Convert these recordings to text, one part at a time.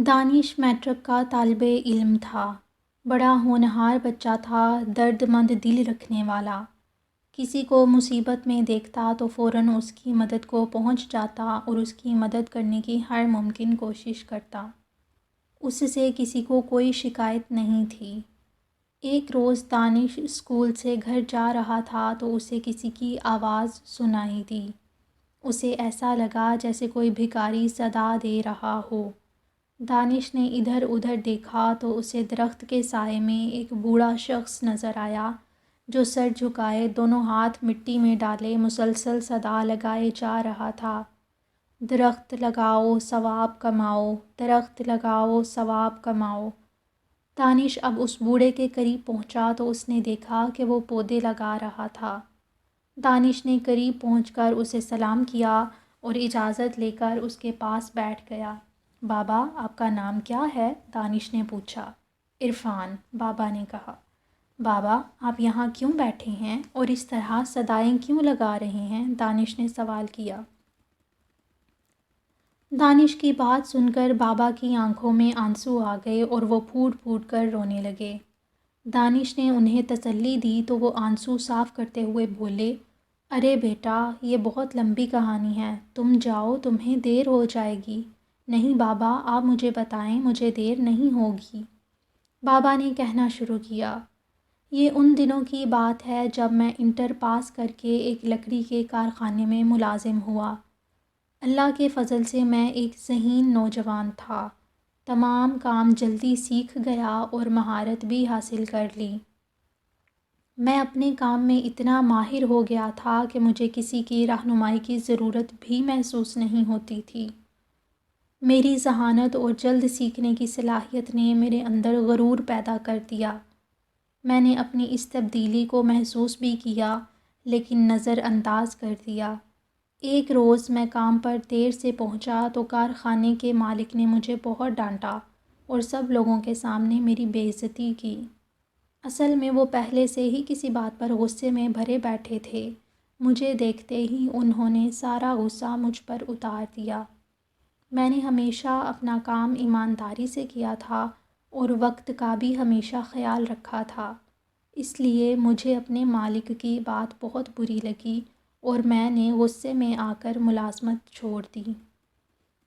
دانش matric کا طالب علم تھا۔ بڑا ہونہار بچہ تھا، درد مند دل رکھنے والا۔ کسی کو مصیبت میں دیکھتا تو فوراً اس کی مدد کو پہنچ جاتا اور اس کی مدد کرنے کی ہر ممکن کوشش کرتا۔ اس سے کسی کو کوئی شکایت نہیں تھی۔ ایک روز دانش اسکول سے گھر جا رہا تھا تو اسے کسی کی آواز سنائی دی۔ اسے ایسا لگا جیسے کوئی بھکاری صدا دے رہا ہو۔ دانش نے ادھر ادھر دیکھا تو اسے درخت کے سائے میں ایک بوڑھا شخص نظر آیا جو سر جھکائے دونوں ہاتھ مٹی میں ڈالے مسلسل صدا لگائے جا رہا تھا، درخت لگاؤ ثواب کماؤ، درخت لگاؤ ثواب کماؤ۔ دانش اب اس بوڑھے کے قریب پہنچا تو اس نے دیکھا کہ وہ پودے لگا رہا تھا۔ دانش نے قریب پہنچ کر اسے سلام کیا اور اجازت لے کر اس کے پاس بیٹھ گیا۔ بابا، آپ کا نام کیا ہے؟ دانش نے پوچھا۔ عرفان، بابا نے کہا۔ بابا، آپ یہاں کیوں بیٹھے ہیں اور اس طرح صدائیں کیوں لگا رہے ہیں؟ دانش نے سوال کیا۔ دانش کی بات سن کر بابا کی آنکھوں میں آنسو آ گئے اور وہ پھوٹ پھوٹ کر رونے لگے۔ دانش نے انہیں تسلی دی تو وہ آنسو صاف کرتے ہوئے بولے، ارے بیٹا، یہ بہت لمبی کہانی ہے، تم جاؤ، تمہیں دیر ہو جائے گی۔ نہیں بابا، آپ مجھے بتائیں، مجھے دیر نہیں ہوگی۔ بابا نے کہنا شروع کیا، یہ ان دنوں کی بات ہے جب میں انٹر پاس کر کے ایک لکڑی کے کارخانے میں ملازم ہوا۔ اللہ کے فضل سے میں ایک ذہین نوجوان تھا، تمام کام جلدی سیکھ گیا اور مہارت بھی حاصل کر لی۔ میں اپنے کام میں اتنا ماہر ہو گیا تھا کہ مجھے کسی کی رہنمائی کی ضرورت بھی محسوس نہیں ہوتی تھی۔ میری ذہانت اور جلد سیکھنے کی صلاحیت نے میرے اندر غرور پیدا کر دیا۔ میں نے اپنی اس تبدیلی کو محسوس بھی کیا لیکن نظر انداز کر دیا۔ ایک روز میں کام پر دیر سے پہنچا تو کارخانے کے مالک نے مجھے بہت ڈانٹا اور سب لوگوں کے سامنے میری بے عزتی کی۔ اصل میں وہ پہلے سے ہی کسی بات پر غصے میں بھرے بیٹھے تھے۔ مجھے دیکھتے ہی انہوں نے سارا غصہ مجھ پر اتار دیا۔ میں نے ہمیشہ اپنا کام ایمانداری سے کیا تھا اور وقت کا بھی ہمیشہ خیال رکھا تھا، اس لیے مجھے اپنے مالک کی بات بہت بری لگی اور میں نے غصے میں آ کر ملازمت چھوڑ دی۔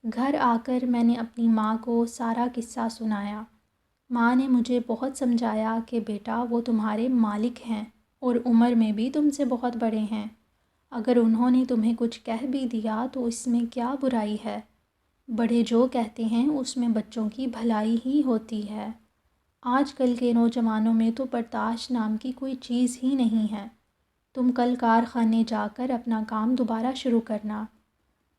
گھر آ کر میں نے اپنی ماں کو سارا قصہ سنایا۔ ماں نے مجھے بہت سمجھایا کہ بیٹا، وہ تمہارے مالک ہیں اور عمر میں بھی تم سے بہت بڑے ہیں۔ اگر انہوں نے تمہیں کچھ کہہ بھی دیا تو اس میں کیا برائی ہے؟ بڑے جو کہتے ہیں اس میں بچوں کی بھلائی ہی ہوتی ہے۔ آج کل کے نوجوانوں میں تو برداشت نام کی کوئی چیز ہی نہیں ہے۔ تم کل کارخانے جا کر اپنا کام دوبارہ شروع کرنا۔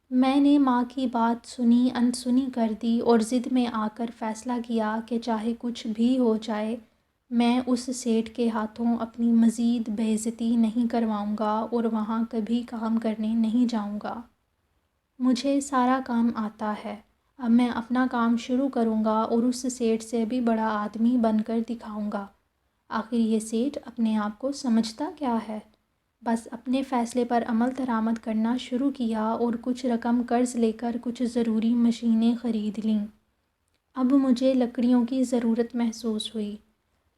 میں نے ماں کی بات سنی انسنی کر دی اور ضد میں آ کر فیصلہ کیا کہ چاہے کچھ بھی ہو جائے میں اس سیٹھ کے ہاتھوں اپنی مزید بے عزتی نہیں کرواؤں گا اور وہاں کبھی کام کرنے نہیں جاؤں گا۔ مجھے سارا کام آتا ہے، اب میں اپنا کام شروع کروں گا اور اس سیٹھ سے بھی بڑا آدمی بن کر دکھاؤں گا۔ آخر یہ سیٹھ اپنے آپ کو سمجھتا کیا ہے؟ بس اپنے فیصلے پر عمل درآمد کرنا شروع کیا اور کچھ رقم قرض لے کر کچھ ضروری مشینیں خرید لیں۔ اب مجھے لکڑیوں کی ضرورت محسوس ہوئی،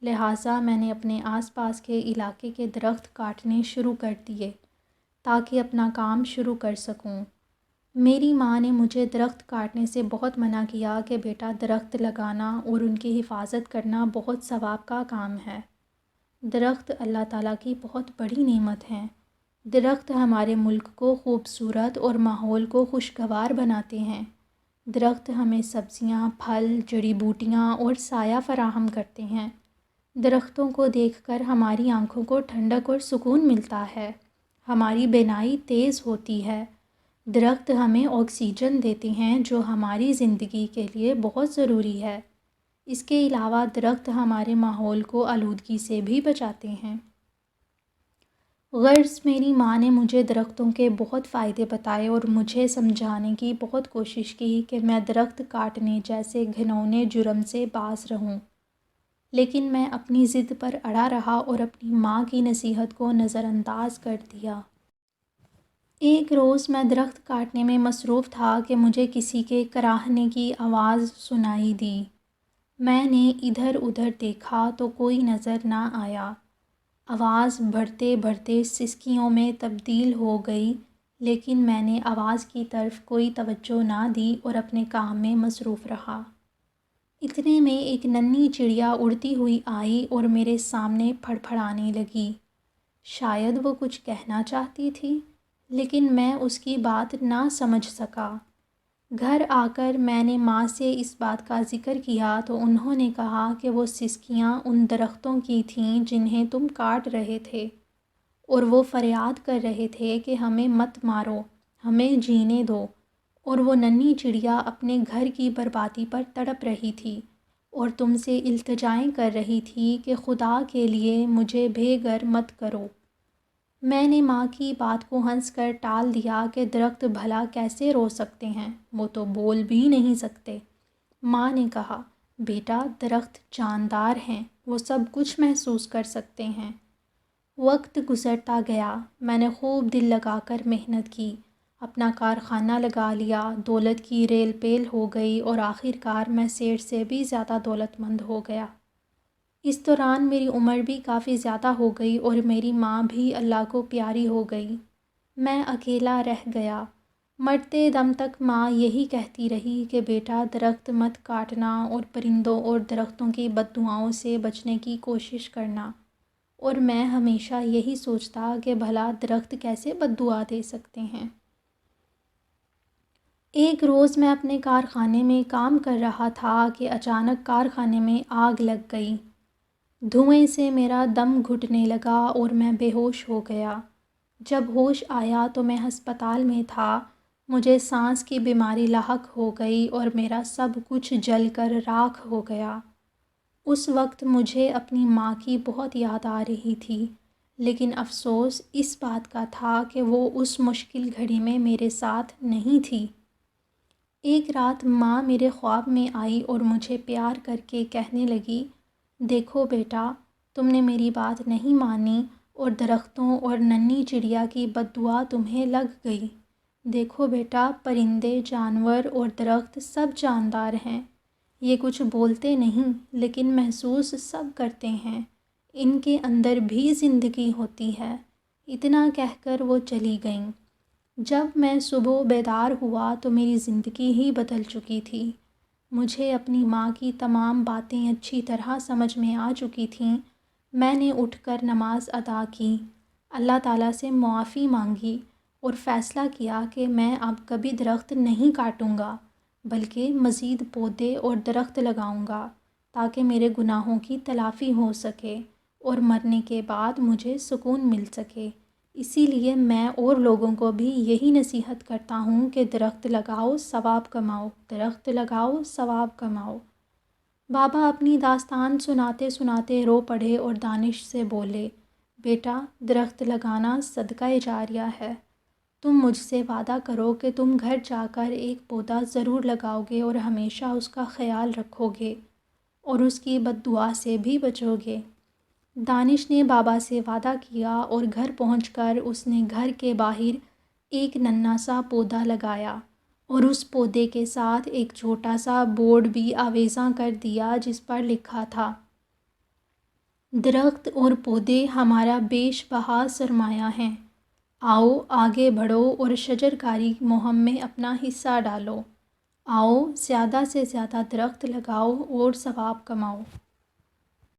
لہٰذا میں نے اپنے آس پاس کے علاقے کے درخت کاٹنے شروع کر دیے تاکہ اپنا کام شروع کر سکوں۔ میری ماں نے مجھے درخت کاٹنے سے بہت منع کیا کہ بیٹا، درخت لگانا اور ان کی حفاظت کرنا بہت ثواب کا کام ہے۔ درخت اللہ تعالیٰ کی بہت بڑی نعمت ہیں۔ درخت ہمارے ملک کو خوبصورت اور ماحول کو خوشگوار بناتے ہیں۔ درخت ہمیں سبزیاں، پھل، جڑی بوٹیاں اور سایہ فراہم کرتے ہیں۔ درختوں کو دیکھ کر ہماری آنکھوں کو ٹھنڈک اور سکون ملتا ہے، ہماری بینائی تیز ہوتی ہے۔ درخت ہمیں آکسیجن دیتے ہیں جو ہماری زندگی کے لیے بہت ضروری ہے۔ اس کے علاوہ درخت ہمارے ماحول کو آلودگی سے بھی بچاتے ہیں۔ غرض میری ماں نے مجھے درختوں کے بہت فائدے بتائے اور مجھے سمجھانے کی بہت کوشش کی کہ میں درخت کاٹنے جیسے گھناؤنے جرم سے باز رہوں، لیکن میں اپنی ضد پر اڑا رہا اور اپنی ماں کی نصیحت کو نظر انداز کر دیا۔ ایک روز میں درخت کاٹنے میں مصروف تھا کہ مجھے کسی کے کراہنے کی آواز سنائی دی۔ میں نے ادھر ادھر دیکھا تو کوئی نظر نہ آیا۔ آواز بڑھتے بڑھتے سسکیوں میں تبدیل ہو گئی، لیکن میں نے آواز کی طرف کوئی توجہ نہ دی اور اپنے کام میں مصروف رہا۔ اتنے میں ایک ننھی چڑیا اڑتی ہوئی آئی اور میرے سامنے پھڑپھڑانے لگی۔ شاید وہ کچھ کہنا چاہتی تھی، لیکن میں اس کی بات نہ سمجھ سکا۔ گھر آ کر میں نے ماں سے اس بات کا ذکر کیا تو انہوں نے کہا کہ وہ سسکیاں ان درختوں کی تھیں جنہیں تم کاٹ رہے تھے، اور وہ فریاد کر رہے تھے کہ ہمیں مت مارو، ہمیں جینے دو، اور وہ ننھی چڑیا اپنے گھر کی بربادی پر تڑپ رہی تھی اور تم سے التجائیں کر رہی تھی کہ خدا کے لیے مجھے بے گھر مت کرو۔ میں نے ماں کی بات کو ہنس کر ٹال دیا کہ درخت بھلا کیسے رو سکتے ہیں، وہ تو بول بھی نہیں سکتے۔ ماں نے کہا، بیٹا درخت جاندار ہیں، وہ سب کچھ محسوس کر سکتے ہیں۔ وقت گزرتا گیا، میں نے خوب دل لگا کر محنت کی، اپنا کارخانہ لگا لیا، دولت کی ریل پیل ہو گئی اور آخر کار میں سیٹھ سے بھی زیادہ دولت مند ہو گیا۔ اس دوران میری عمر بھی کافی زیادہ ہو گئی اور میری ماں بھی اللہ کو پیاری ہو گئی۔ میں اکیلا رہ گیا۔ مرتے دم تک ماں یہی کہتی رہی کہ بیٹا درخت مت کاٹنا اور پرندوں اور درختوں کی بد دعاؤں سے بچنے کی کوشش کرنا، اور میں ہمیشہ یہی سوچتا کہ بھلا درخت کیسے بد دعا دے سکتے ہیں۔ ایک روز میں اپنے کارخانے میں کام کر رہا تھا کہ اچانک کارخانے میں آگ لگ گئی۔ دھوئیں سے میرا دم گھٹنے لگا اور میں بے ہوش ہو گیا۔ جب ہوش آیا تو میں ہسپتال میں تھا۔ مجھے سانس کی بیماری لاحق ہو گئی اور میرا سب کچھ جل کر راکھ ہو گیا۔ اس وقت مجھے اپنی ماں کی بہت یاد آ رہی تھی، لیکن افسوس اس بات کا تھا کہ وہ اس مشکل گھڑی میں میرے ساتھ نہیں تھی۔ ایک رات ماں میرے خواب میں آئی اور مجھے پیار کر کے کہنے لگی، دیکھو بیٹا، تم نے میری بات نہیں مانی اور درختوں اور ننھی چڑیا کی بد دعا تمہیں لگ گئی۔ دیکھو بیٹا، پرندے، جانور اور درخت سب جاندار ہیں۔ یہ کچھ بولتے نہیں، لیکن محسوس سب کرتے ہیں۔ ان کے اندر بھی زندگی ہوتی ہے۔ اتنا کہہ کر وہ چلی گئیں۔ جب میں صبح بیدار ہوا تو میری زندگی ہی بدل چکی تھی۔ مجھے اپنی ماں کی تمام باتیں اچھی طرح سمجھ میں آ چکی تھیں۔ میں نے اٹھ کر نماز ادا کی، اللہ تعالیٰ سے معافی مانگی اور فیصلہ کیا کہ میں اب کبھی درخت نہیں کاٹوں گا، بلکہ مزید پودے اور درخت لگاؤں گا تاکہ میرے گناہوں کی تلافی ہو سکے اور مرنے کے بعد مجھے سکون مل سکے۔ اسی لیے میں اور لوگوں کو بھی یہی نصیحت کرتا ہوں کہ درخت لگاؤ، ثواب کماؤ، درخت لگاؤ، ثواب کماؤ۔ بابا اپنی داستان سناتے سناتے رو پڑے اور دانش سے بولے، بیٹا درخت لگانا صدقہ جاریہ ہے۔ تم مجھ سے وعدہ کرو کہ تم گھر جا کر ایک پودا ضرور لگاؤ گے اور ہمیشہ اس کا خیال رکھو گے اور اس کی بد دعا سے بھی بچو گے۔ دانش نے بابا سے وعدہ کیا اور گھر پہنچ کر اس نے گھر کے باہر ایک ننھا سا پودا لگایا اور اس پودے کے ساتھ ایک چھوٹا سا بورڈ بھی آویزاں کر دیا جس پر لکھا تھا، درخت اور پودے ہمارا بیش بہا سرمایہ ہیں، آؤ آگے بڑھو اور شجرکاری مہم میں اپنا حصہ ڈالو، آؤ زیادہ سے زیادہ درخت لگاؤ اور ثواب کماؤ۔